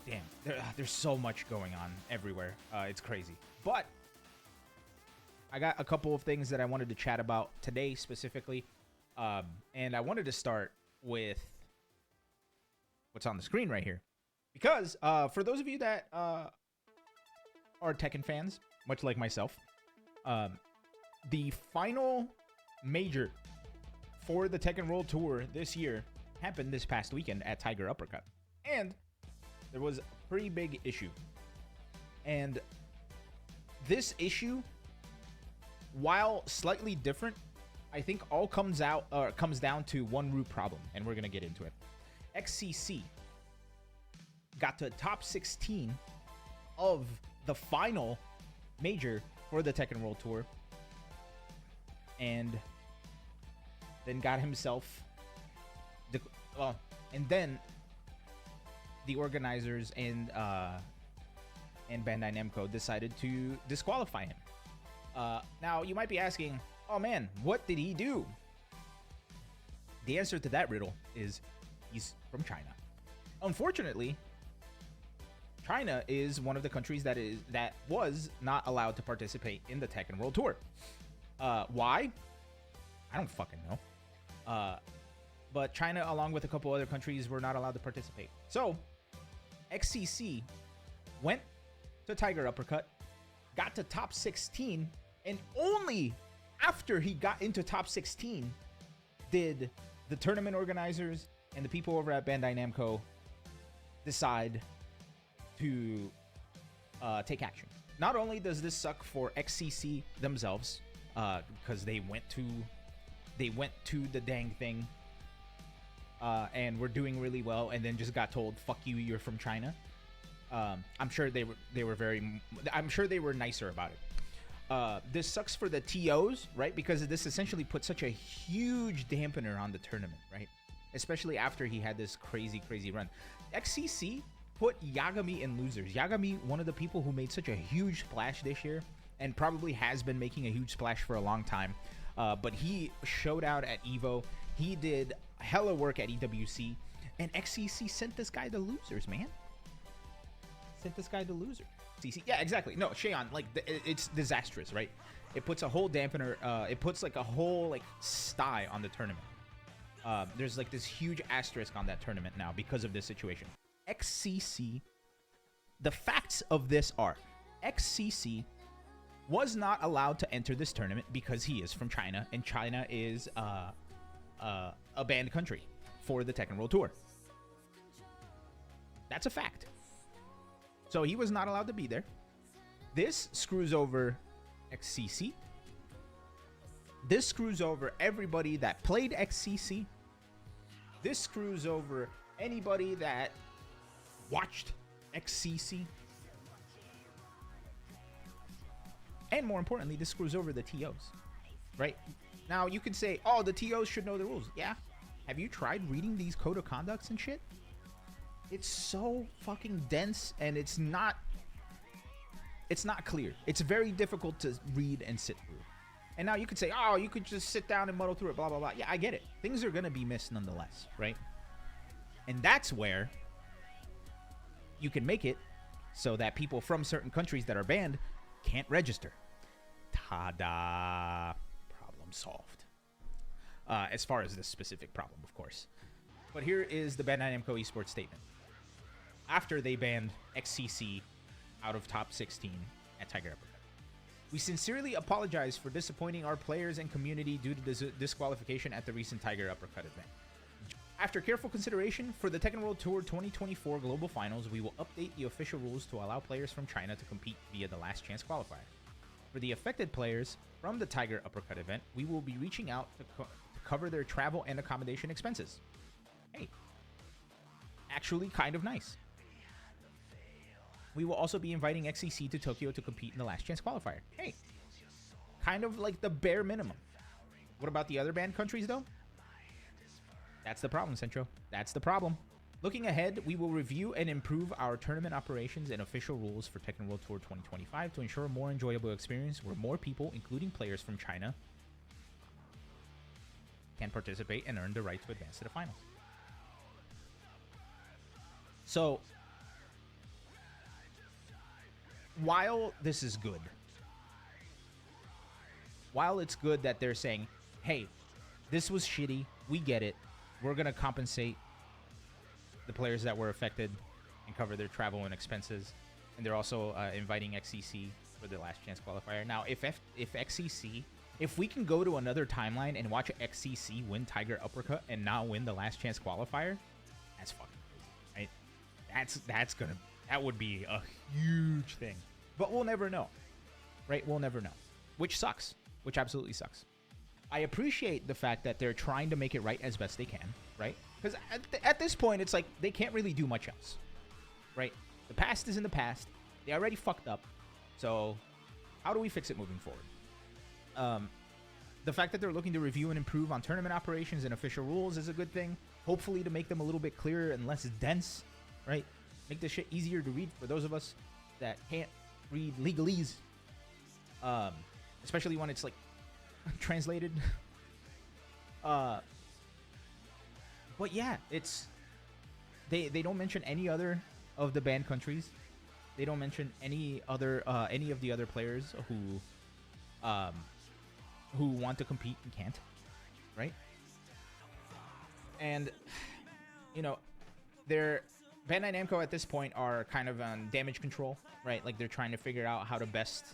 damn, there's so much going on everywhere. It's crazy. But I got a couple of things that I wanted to chat about today specifically. And I wanted to start with what's on the screen right here. Because for those of you that are Tekken fans, much like myself, the final major for the Tekken World Tour this year happened this past weekend at Thaiger Uppercut. And there was a pretty big issue. And this issue, while slightly different, I think all comes down to one root problem, and we're going to get into it. XCC got to top 16 of the final major for the Tekken World Tour, and then got himself and then the organizers and Bandai Namco decided to disqualify him. Now you might be asking, oh man, what did he do? The answer to that riddle is he's from China. Unfortunately, China is one of the countries that was not allowed to participate in the Tekken World Tour. Why? I don't fucking know. But China, along with a couple other countries, were not allowed to participate. So, XCC went to Thaiger Uppercut, got to top 16, and only after he got into top 16 did the tournament organizers and the people over at Bandai Namco decide to take action. Not only does this suck for XCC themselves, because they went to the dang thing and were doing really well, and then just got told, "Fuck you, you're from China." I'm sure they were nicer about it. This sucks for the TOs, right? Because this essentially put such a huge dampener on the tournament, right? Especially after he had this crazy run. XCC put Yagami in losers. Yagami, one of the people who made such a huge splash this year, and probably has been making a huge splash for a long time. But he showed out at EVO. He did hella work at EWC. And XCC sent this guy to losers, man. Sent this guy to loser. CC, yeah, exactly. No, Shayon, like, it's disastrous, right? It puts a whole dampener, it puts like a whole like sty on the tournament. There's like this huge asterisk on that tournament now because of this situation. XCC, the facts of this are, XCC was not allowed to enter this tournament because he is from China, and China is a banned country for the Tekken World Tour. That's a fact. So he was not allowed to be there. This screws over XCC. This screws over everybody that played XCC. This screws over anybody that watched XCC. And more importantly, this screws over the TOs, right? Now, you could say, oh, the TOs should know the rules. Yeah. Have you tried reading these code of conducts and shit? It's so fucking dense, and it's not clear. It's very difficult to read and sit through. And now you could say, oh, you could just sit down and muddle through it, blah, blah, blah. Yeah, I get it. Things are going to be missed nonetheless, right? And that's where you can make it so that people from certain countries that are banned can't register. Ta-da! Problem solved. As far as this specific problem, of course. But here is the Bandai Namco Esports statement. After they banned XCC out of top 16 at Thaiger Uppercut. We sincerely apologize for disappointing our players and community due to disqualification at the recent Thaiger Uppercut event. After careful consideration, for the Tekken World Tour 2024 Global Finals, we will update the official rules to allow players from China to compete via the Last Chance qualifier. For the affected players from the Thaiger Uppercut event, we will be reaching out to cover their travel and accommodation expenses. Hey, actually kind of nice. We will also be inviting XCC to Tokyo to compete in the Last Chance qualifier. Hey, kind of like the bare minimum. What about the other banned countries, though? That's the problem, Centro. That's the problem. Looking ahead, we will review and improve our tournament operations and official rules for Tekken World Tour 2025 to ensure a more enjoyable experience where more people, including players from China, can participate and earn the right to advance to the finals. So, while this is good, while it's good that they're saying, hey, this was shitty, we get it, we're going to compensate the players that were affected and cover their travel and expenses, and they're also inviting XCC for the last chance qualifier. Now, if XCC, if we can go to another timeline and watch XCC win Thaiger Uppercut and now win the last chance qualifier, that's fucking crazy, right? That would be a huge thing. But we'll never know, right? We'll never know, which sucks, which absolutely sucks. I appreciate the fact that they're trying to make it right as best they can, right? Because at this point, it's like they can't really do much else, right? The past is in the past. They already fucked up. So how do we fix it moving forward? The fact that they're looking to review and improve on tournament operations and official rules is a good thing. Hopefully to make them a little bit clearer and less dense, right? Make this shit easier to read for those of us that can't read legalese. Especially when it's like translated. But yeah, it's they don't mention any other of the banned countries. They don't mention any of the other players who want to compete and can't, right? And you know, Bandai Namco at this point are kind of on damage control, right? Like they're trying to figure out how to best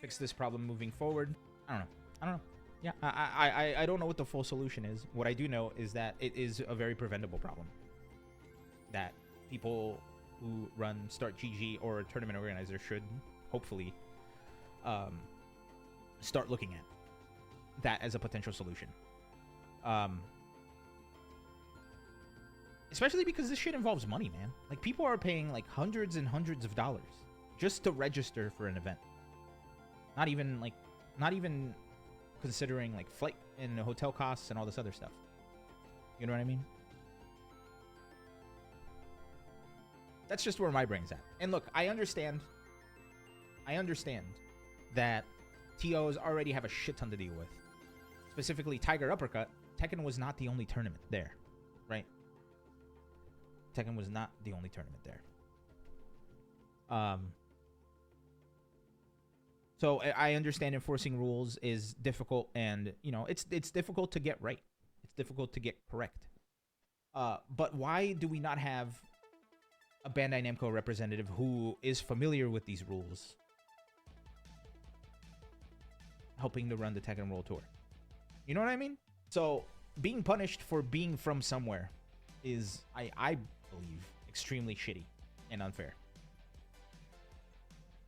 fix this problem moving forward. I don't know. Yeah, I don't know what the full solution is. What I do know is that it is a very preventable problem that people who run Start GG or tournament organizers should hopefully start looking at that as a potential solution. Especially because this shit involves money, man. Like people are paying like hundreds and hundreds of dollars just to register for an event. Not even considering like flight and hotel costs and all this other stuff. You know what I mean? That's just where my brain's at. And look, I understand that TOs already have a shit ton to deal with. Specifically, Thaiger Uppercut. Tekken was not the only tournament there, right? Tekken was not the only tournament there. So I understand enforcing rules is difficult, and you know it's difficult to get right. It's difficult to get correct. But why do we not have a Bandai Namco representative who is familiar with these rules helping to run the Tekken World Tour? You know what I mean? So being punished for being from somewhere is, I believe, extremely shitty and unfair.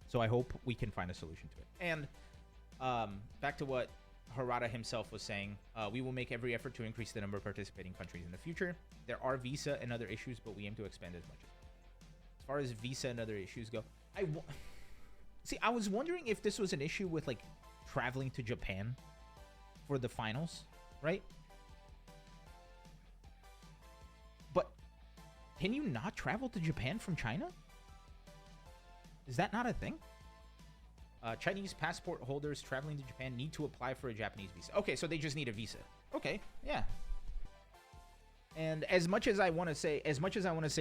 So I hope we can find a solution to it. And back to what Harada himself was saying, we will make every effort to increase the number of participating countries in the future. There are visa and other issues, but we aim to expand as much as far as visa and other issues go. I was wondering if this was an issue with like traveling to Japan for the finals, right? But can you not travel to Japan from China? Is that not a thing? Chinese passport holders traveling to Japan need to apply for a Japanese visa. Okay, so they just need a visa. Okay, yeah. And as much as I want to say,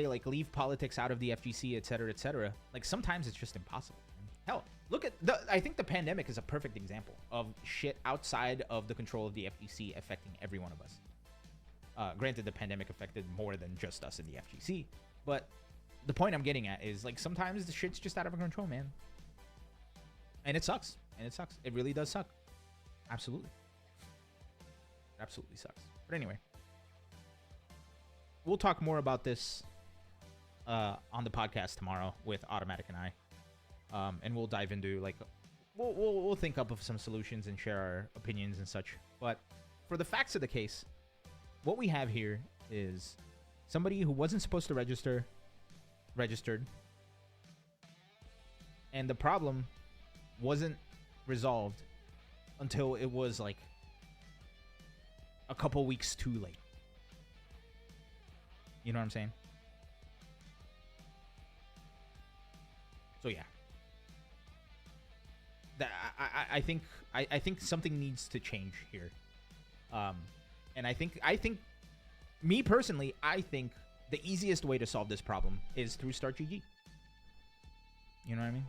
like, leave politics out of the FGC, etc., like, sometimes it's just impossible. Hell, look at I think the pandemic is a perfect example of shit outside of the control of the FGC affecting every one of us. Granted, the pandemic affected more than just us in the FGC, but the point I'm getting at is, like, sometimes the shit's just out of control, man. And it sucks. It really does suck. Absolutely. It absolutely sucks. But anyway, we'll talk more about this on the podcast tomorrow with Automatic and I. And we'll dive into, like, we'll think up of some solutions and share our opinions and such. But for the facts of the case, what we have here is somebody who wasn't supposed to registered, and the problem wasn't resolved until it was like a couple weeks too late. You know what I'm saying? So yeah, I think something needs to change here. And I think me personally, I think the easiest way to solve this problem is through Start GG. You know what I mean?